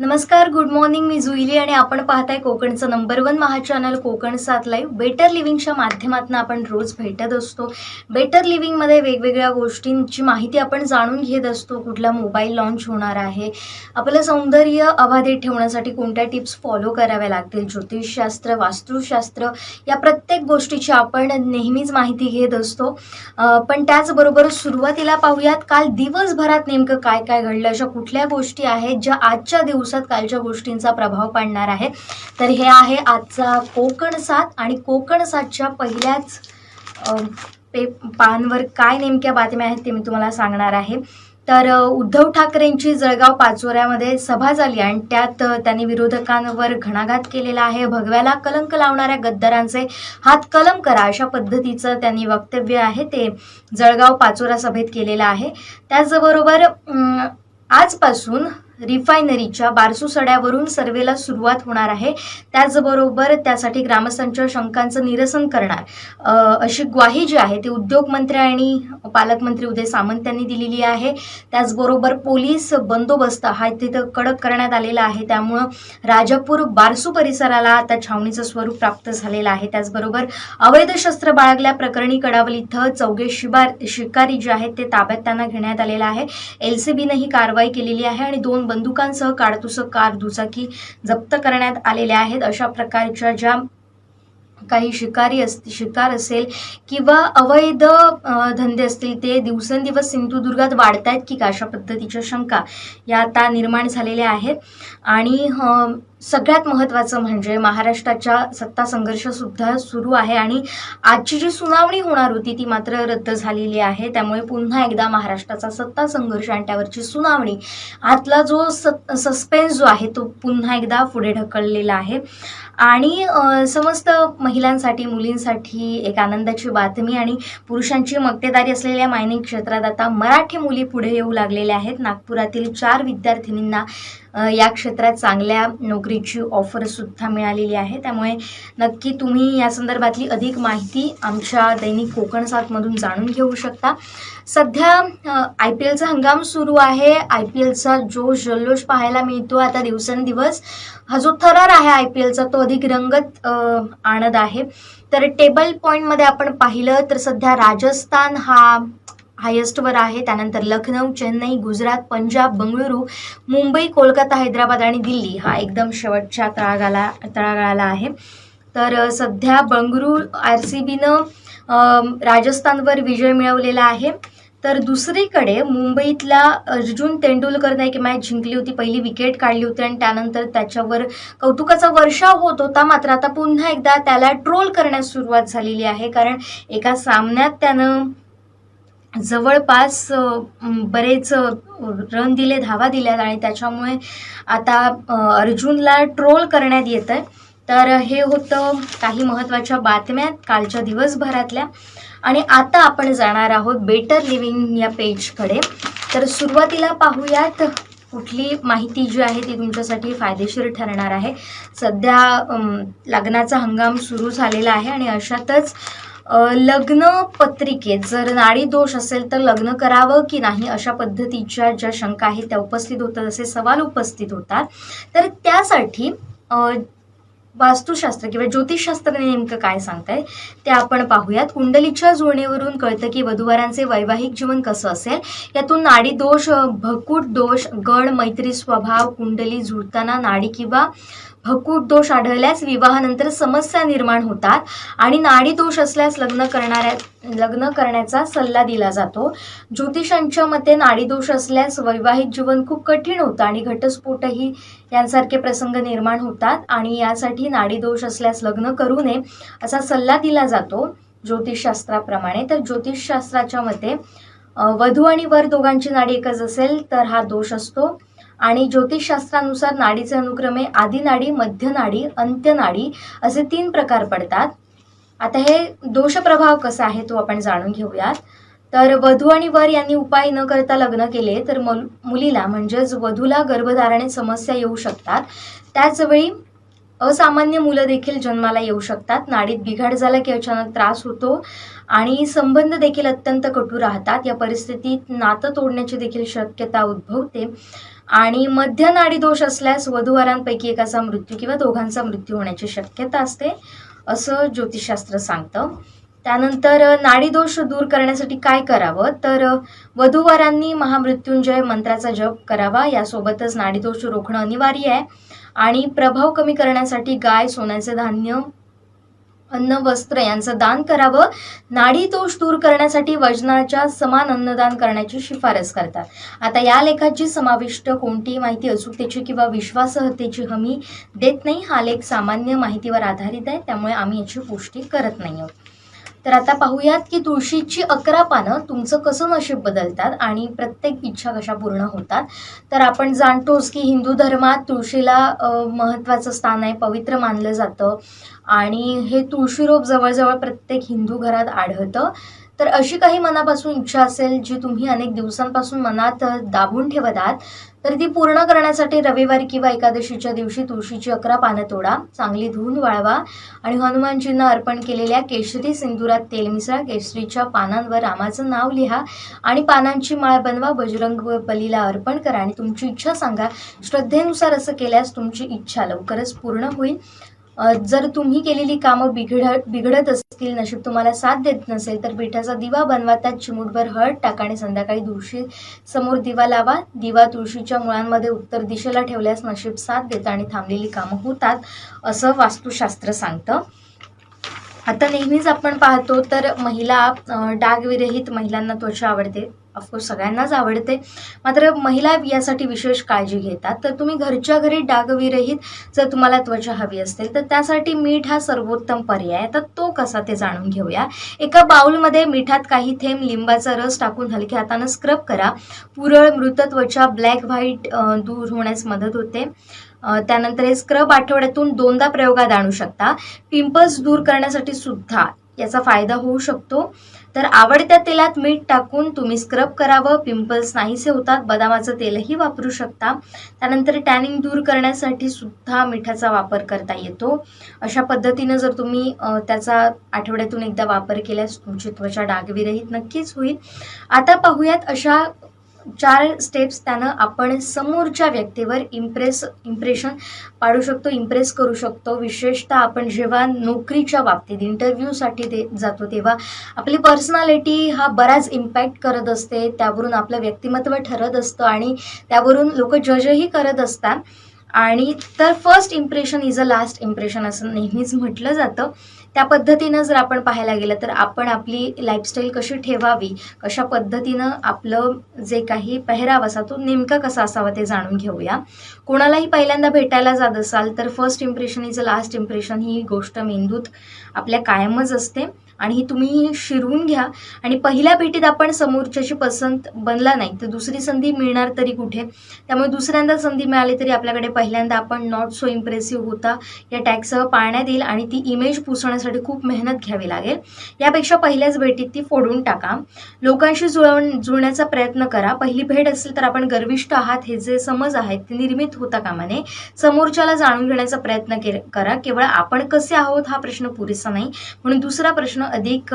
नमस्कार, good morning. मी जुईली आणि आपण पाहताय कोकणचं नंबर 1 महा चॅनल कोकण 7 लाईव्ह. बेटर लिव्हिंगच्या माध्यमातून आपण रोज भेटत असतो. बेटर लिव्हिंगमध्ये वेगवेगळ्या गोष्टींची माहिती आपण जाणून घेत असतो. कुठला मोबाईल लॉन्च होणार आहे, आपलं सौंदर्य अबाधित ठेवण्यासाठी कोणत्या टिप्स फॉलो कराव्या लागतील, ज्योतिषशास्त्र, वास्तुशास्त्र या प्रत्येक गोष्टीची आपण नेहमीच माहिती घेत असतो. पण त्याचबरोबर सुरुवातीला पाहूयात काल दिवसभरात नेमकं काय काय घडलं, अशा कुठल्या गोष्टी आहेत ज्या आजच्या दिवसात कालच्या गोष्टींचा प्रभाव पाडणार आहे. तर हे आहे आजचा कोकण 7 आणि कोकण 7च्या पहिल्याच पानावर काय नेमक्या बातम्या आहेत ते मी तुम्हाला सांगणार आहे. तर उद्धव ठाकरेंची जळगाव पाचोऱ्यामध्ये सभा झाली आणि त्यात त्यांनी विरोधकांवर घणाघात केलेला आहे. भगव्याला कलंक लावणाऱ्या गद्दारांचे हात कलम करा, अशा पद्धतीचं त्यांनी वक्तव्य आहे ते जळगाव पाचोरा सभेत केलेलं आहे. त्याचबरोबर आजपासून रिफायनरीच्या बारसू सड्यावरून सर्वेला सुरुवात होणार आहे. त्याचबरोबर त्यासाठी ग्रामस्थांच्या शंकांचं निरसन करणार अशी ग्वाही जी आहे ती उद्योगमंत्री आणि पालकमंत्री उदय सामंत यांनी दिलेली आहे. त्याचबरोबर पोलीस बंदोबस्त हा तिथं कडक करण्यात आलेला आहे. त्यामुळं राजापूर बारसू परिसराला आता छावणीचं स्वरूप प्राप्त झालेलं आहे. त्याचबरोबर अवैध शस्त्र बाळगल्याप्रकरणी कडावल इथं चौघे शिकारी जे आहेत ते ताब्यात त्यांना घेण्यात आलेलं आहे. LCBनं ही कारवाई केलेली आहे आणि 2 बंदुकांसह काडतुस, कार, दुचाकी जप्त करण्यात आलेल्या आहेत. अशा प्रकारच्या ज्या काही शिकार असेल किंवा अवैध धंदे असतील ते दिवसेंदिवस सिंधुदुर्गात वाढत आहेत की का, अशा पद्धतीच्या शंका या आता निर्माण झालेल्या आहेत. आणि सगळ्यात महत्त्वाचं म्हणजे महाराष्ट्राच्या सत्ता संघर्ष सुद्धा सुरू आहे आणि आजची जी सुनावणी होणार होती ती मात्र रद्द झालेली आहे. त्यामुळे पुन्हा एकदा महाराष्ट्राचा सत्ता संघर्ष आणि त्यावरची सुनावणी, आतला जो सस्पेन्स जो आहे तो पुन्हा एकदा पुढे ढकललेला आहे. आणि समस्त महिलांसाठी, मुलींसाठी एक आनंदाची बातमी आणि पुरुषांची मक्तेदारी असलेल्या मायनिंग क्षेत्रात आता मराठी मुली पुढे येऊ लागलेल्या आहेत. नागपुरातील 4 विद्यार्थिनींना या क्षेत्रात चांगल्या नोकरीची ऑफर सुद्धा मिळालेली आहे. त्यामुळे नक्की तुम्ही या संदर्भातली अधिक माहिती आमच्या दैनिक कोकण 7 मधून जाणून घेऊ शकता. सध्या IPLचा हंगाम सुरू आहे. IPLचा जोश जल्लोष पाहायला मिळतो. आता दिवसेंदिवस हा जो थरार आहे IPLचा तो अधिक रंगत आणत आहे. तर टेबल पॉईंटमध्ये आपण पाहिलं तर सध्या राजस्थान हा हायेस्टवर आहे. त्यानंतर लखनौ, चेन्नई, गुजरात, पंजाब, बंगळुरू, मुंबई, कोलकाता, हैदराबाद आणि दिल्ली हा एकदम शेवटच्या तळागाळाला आहे. तर सध्या बंगळुरू RCBनं राजस्थानवर विजय मिळवलेला आहे. तर दुसरीकडे मुंबईतला अर्जुन तेंडुलकरने एक मॅच जिंकली होती, पहिली विकेट काढली होती आणि त्यानंतर त्याच्यावर कौतुकाचा वर्षाव होत होता. मात्र आता पुन्हा एकदा त्याला ट्रोल करण्यास सुरुवात झालेली आहे. कारण एका सामन्यात त्यानं जवळपास बरेच रन दिले, धावा दिल्यात आणि त्याच्यामुळे आता अर्जुनला ट्रोल करण्यात येत आहे. तर हे होतं काही महत्त्वाच्या बातम्या कालच्या दिवसभरातल्या. आणि आता आपण जाणार आहोत बेटर लिव्हिंग या पेजकडे. तर सुरुवातीला पाहूयात कुठली माहिती जी आहे ती तुमच्यासाठी फायदेशीर ठरणार आहे. सध्या लग्नाचा हंगाम सुरू झालेला आहे आणि अशातच लग्न पत्रिकेत जर नाडी दोष असेल तर लग्न करावं की नाही, अशा पद्धतीच्या ज्या शंका आहेत त्या उपस्थित होतात, असे सवाल उपस्थित होतात. तर त्यासाठी वास्तुशास्त्र किंवा ज्योतिषशास्त्राने नेमकं काय सांगताय ते आपण पाहूयात. कुंडलीच्या जुळणीवरून कळतं की वधूवरांचे वैवाहिक जीवन कसं असेल. यातून नाडी दोष, भकूट दोष, गड, मैत्री स्वभाव, कुंडली जुळताना नाडी किंवा भकूट दोष आढळल्यास विवाहानंतर समस्या निर्माण होतात आणि नाडी दोष असल्यास लग्न करण्याचा सल्ला दिला जातो. ज्योतिषांच्या मते नाडी दोष असल्यास वैवाहिक जीवन खूप कठीण होतं आणि घटस्फोटही यांसारखे प्रसंग निर्माण होतात आणि यासाठी नाडी दोष असल्यास लग्न करू नये असा सल्ला दिला जातो ज्योतिषशास्त्राप्रमाणे. तर ज्योतिषशास्त्राच्या मते वधू आणि वर दोघांची नाडी एकच असेल तर हा दोष असतो. आणि ज्योतिषशास्त्रानुसार नाडीचे अनुक्रमे आदिनाडी, मध्यनाडी, अंत्यनाडी असे 3 प्रकार पडतात. आता हे दोषप्रभाव कसा आहे तो आपण जाणून घेऊयात. तर वधू आणि वर यांनी उपाय न करता लग्न केले तर मुलीला म्हणजेच वधूला गर्भधारणेत समस्या येऊ शकतात. त्याचवेळी असामान्य मुलं देखील जन्माला येऊ शकतात. नाडीत बिघाड झाला की अचानक त्रास होतो आणि संबंध देखील अत्यंत कटू राहतात. या परिस्थितीत नातं तोडण्याची देखील शक्यता उद्भवते आणि मध्य नाडी दोष असल्यास वधूवरांपैकी एकाचा मृत्यू किंवा दोघांचा मृत्यू होण्याची शक्यता असते, असं ज्योतिषशास्त्र सांगतं. त्यानंतर नाडीदोष दूर करण्यासाठी काय करावं, तर वधूवरांनी महामृत्युंजय मंत्राचा जप करावा. यासोबतच नाडीदोष रोखणं अनिवार्य आहे आणि प्रभाव कमी करण्यासाठी गाय, सोन्याचे धान्य, अन्न, वस्त्र यांचं दान करावं. नाडी दोष दूर करण्यासाठी वजनाच्या समान अन्नदान करण्याची शिफारस करतात. आता या लेखाची समाविष्ट कोणतीही माहिती अचूकतेची किंवा विश्वासार्हतेची हमी देत नाही. हा लेख सामान्य माहितीवर आधारित आहे, त्यामुळे आम्ही याची पुष्टी करत नाही आहोत. तर आता पाहूयात की तुळशीची 11 पानं तुमचं कसं नशीब बदलतात आणि प्रत्येक इच्छा कशा पूर्ण होतात. तर आपण जाणतोच की हिंदू धर्मात तुळशीला महत्त्वाचं स्थान आहे, पवित्र मानलं जातं आणि हे तुळशी रोप जवळजवळ प्रत्येक हिंदू घरात आढळतं. तर अशी काही मनापासून इच्छा असेल जी तुम्ही अनेक दिवसांपासून मनात दाबून ठेवत आहात, तर ती पूर्ण करण्यासाठी रविवारी किंवा एकादशीच्या दिवशी तुळशीची 11 पानं तोडा, चांगली धुवून वाळवा आणि हनुमानजींना अर्पण केलेल्या केशरी सिंदुरात तेल मिसळा. केशरीच्या पानांवर रामाचं नाव लिहा आणि पानांची माळ बनवा. बजरंग बलीला अर्पण करा आणि तुमची इच्छा सांगा. श्रद्धेनुसार असं केल्यास तुमची इच्छा लवकरच पूर्ण होईल. जर तुम्ही केलेली कामं बिघडत असतील, नशीब तुम्हाला साथ देत नसेल, तर पिठाचा दिवा बनवा. त्यात चिमूटभर हळद टाका आणि संध्याकाळी तुळशी समोर दिवा लावा. दिवा तुळशीच्या मुळांमध्ये उत्तर दिशेला ठेवल्यास नशीब साथ देतं आणि थांबलेली कामं होतात, असं वास्तुशास्त्र सांगतं. आता नेहमीच आपण पाहतो तर महिला डागविरहित महिलांना त्वचा आवडते. ऑफकोर्स सगळ्यांनाच आवडते, मात्र महिला यासाठी विशेष काळजी घेतात. तर तुम्ही घरच्या घरी डागविरहित जर तुम्हाला त्वचा हवी असेल तर त्यासाठी मीठ हा सर्वोत्तम पर्याय आहे. तर तो कसा ते जाणून घेऊया. एका बाउलमध्ये मिठात काही थेंब लिंबाचा रस टाकून हलक्या हातानं स्क्रब करा. पुरळ मृत त्वचा, ब्लॅक व्हाईट दूर होण्यास मदत होते. त्यानंतर हे स्क्रब आठवड्यातून 2दा प्रयोगात आणू शकता. पिंपल्स दूर करण्यासाठी सुद्धा याचा फायदा होऊ शकतो. तर आवडत्या तेलात मीठ टाकून तुम्ही स्क्रब करावं, पिंपल्स नाहीसे होतात. बदामाचं तेलही वापरू शकता. त्यानंतर टॅनिंग दूर करण्यासाठी सुद्धा मिठाचा वापर करता येतो. अशा पद्धतीनं जर तुम्ही त्याचा आठवड्यातून एकदा वापर केल्यास तुमची त्वचा डागविरहित नक्कीच होईल. आता पाहूयात अशा 4 स्टेप्स त्यानं आपण समोरच्या व्यक्तीवर इम्प्रेशन पाडू शकतो, इम्प्रेस करू शकतो. विशेषतः आपण जेव्हा नोकरीच्या बाबतीत इंटरव्ह्यूसाठी जातो तेव्हा आपली पर्सनॅलिटी हा बराच इम्पॅक्ट करत असते. त्यावरून आपलं व्यक्तिमत्व ठरत असतं आणि त्यावरून लोक जजही करत असतात. आणि तर first impression is a last impression असं नेहमीच म्हटलं जातं. त्या पद्धतीनं जर आपण पाहायला गेलं तर आपण आपली लाईफस्टाईल कशी ठेवावी, कशा पद्धतीनं आपलं जे काही पेहराव असा तो नेमका कसा असावा ते जाणून घेऊया. कोणालाही पहिल्यांदा भेटायला जात असाल तर first impression is a last impression ही गोष्ट मेंदूत आपल्या कायमच असते आणि ही तुम्ही शिरवून घ्या. आणि पहिल्या भेटीत आपण समोरच्याची पसंत बनला नाही तर दुसरी संधी मिळणार तरी कुठे. त्यामुळे दुसऱ्यांदा संधी मिळाली तरी आपल्याकडे पहिल्यांदा आपण नॉट सो इम्प्रेसिव्ह होता या टॅगसह पाळण्यात येईल आणि ती इमेज पुसण्यासाठी खूप मेहनत घ्यावी लागेल. यापेक्षा पहिल्याच भेटीत ती फोडून टाका. लोकांशी जुळण्याचा प्रयत्न करा. पहिली भेट असेल तर आपण गर्विष्ठ आहात हे जे समज आहेत ते निर्मित होता कामा नये. समोरच्याला जाणून घेण्याचा प्रयत्न करा. केवळ आपण कसे आहोत हा प्रश्न पुरेसा नाही, म्हणून दुसरा प्रश्न अधिक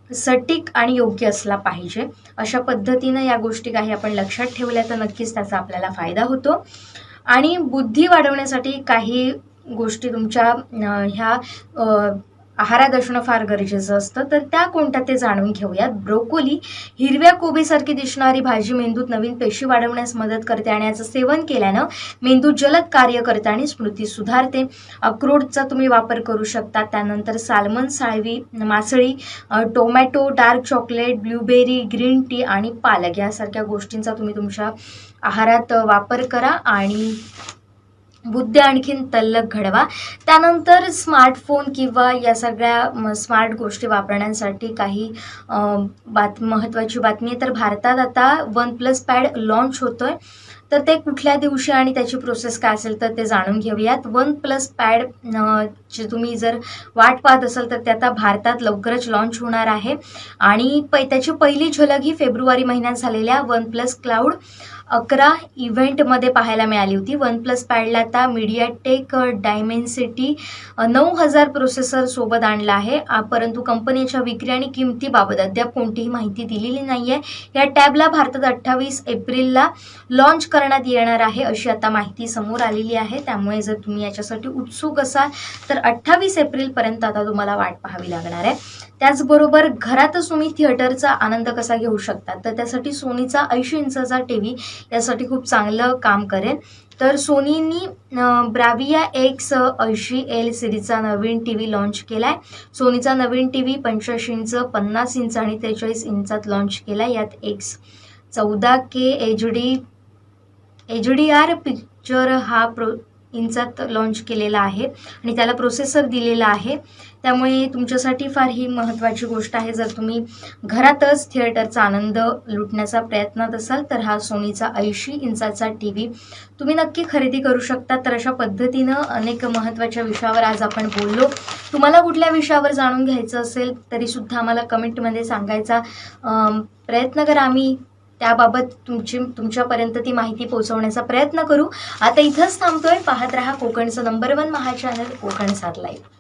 सटीक आणि योग्य असला पाहिजे. अशा पद्धतीनं या गोष्टी काही आपण लक्षात ठेवल्या तर नक्कीच त्याचा आपल्याला फायदा होतो. आणि बुद्धी वाढवण्यासाठी काही गोष्टी तुमच्या ह्या आहारात असणं फार गरजेचं असतं. तर त्या कोणत्या ते जाणून घेऊयात. ब्रोकोली हिरव्या कोबीसारखी दिसणारी भाजी मेंदूत नवीन पेशी वाढवण्यास मदत करते आणि याचं सेवन केल्यानं मेंदू जलद कार्य करते आणि स्मृती सुधारते. अक्रोडचा तुम्ही वापर करू शकता. त्यानंतर साल्मन, साळवी, मासळी, tomato, dark chocolate, blueberry, green tea आणि पालक यासारख्या गोष्टींचा तुम्ही तुमच्या आहारात वापर करा आणि बुद्धी आणखीन तल्लख घडवा. त्यानंतर स्मार्टफोन किंवा या सगळ्या स्मार्ट गोष्टी वापरण्यासाठी काही महत्त्वाची बातमी आहे. तर भारतात आता OnePlus पॅड लॉन्च होतोय. तर ते कुठल्या दिवशी आणि त्याची प्रोसेस काय असेल तर ते जाणून घेऊयात. OnePlus पॅड जे तुम्ही जर वाट पाहत असाल तर ते आता भारतात लवकरच लॉन्च होणार आहे आणि त्याची पहिली झलक ही फेब्रुवारी महिन्यात झालेल्या OnePlus Cloud 11 इव्हेंटमध्ये पाहायला मिळाली होती. OnePlus पॅडला आता MediaTek Dimensity 9000 प्रोसेसर सोबत आणला आहे, परंतु कंपनीच्या विक्री आणि किमतीबाबत अद्याप कोणतीही माहिती दिलेली नाही आहे. या टॅबला भारतात 28 एप्रिलला लॉन्च करण्यात येणार आहे अशी आता माहिती समोर आलेली आहे. त्यामुळे जर तुम्ही याच्यासाठी उत्सुक असाल तर 28 एप्रिलपर्यंत आता तुम्हाला वाट पाहावी लागणार आहे. त्याचबरोबर घरातच तुम्ही थिएटरचा आनंद कसा घेऊ शकता, तर त्यासाठी सोनीचा 80 इंचाचा टीव्ही यासाठी खूप चांगलं काम करेल. तर सोनीनी ब्राविया X80L सिरीजचा नवीन टीव्ही लॉन्च केलाय. सोनीचा नवीन टीव्ही 85 इंच, 50 इंच आणि 43 इंचात लॉन्च केलाय. यात X14K HDR पिक्चर हा इंचात लॉन्च केलेला आहे आणि त्याला प्रोसेसर दिलेला आहे. त्यामुळे तुमच्यासाठी फार ही महत्त्वाची गोष्ट आहे. जर तुम्ही घरातच थिएटरचा आनंद लुटण्याचा प्रयत्नात असाल तर हा सोनीचा 80 इंचाचा टीव्ही तुम्ही नक्की खरेदी करू शकता. तर अशा पद्धतीनं अनेक महत्त्वाच्या विषयावर आज आपण बोललो. तुम्हाला कुठल्या विषयावर जाणून घ्यायचं असेल तरीसुद्धा आम्हाला कमेंटमध्ये सांगायचा प्रयत्न करा. आम्ही त्याबाबत तुमच्यापर्यंत ती माहिती पोहोचवण्याचा प्रयत्न करू. आता इथंच थांबतोय. पाहत रहा कोकणचं नंबर 1 महा चॅनल कोकण 7 लाईव्ह.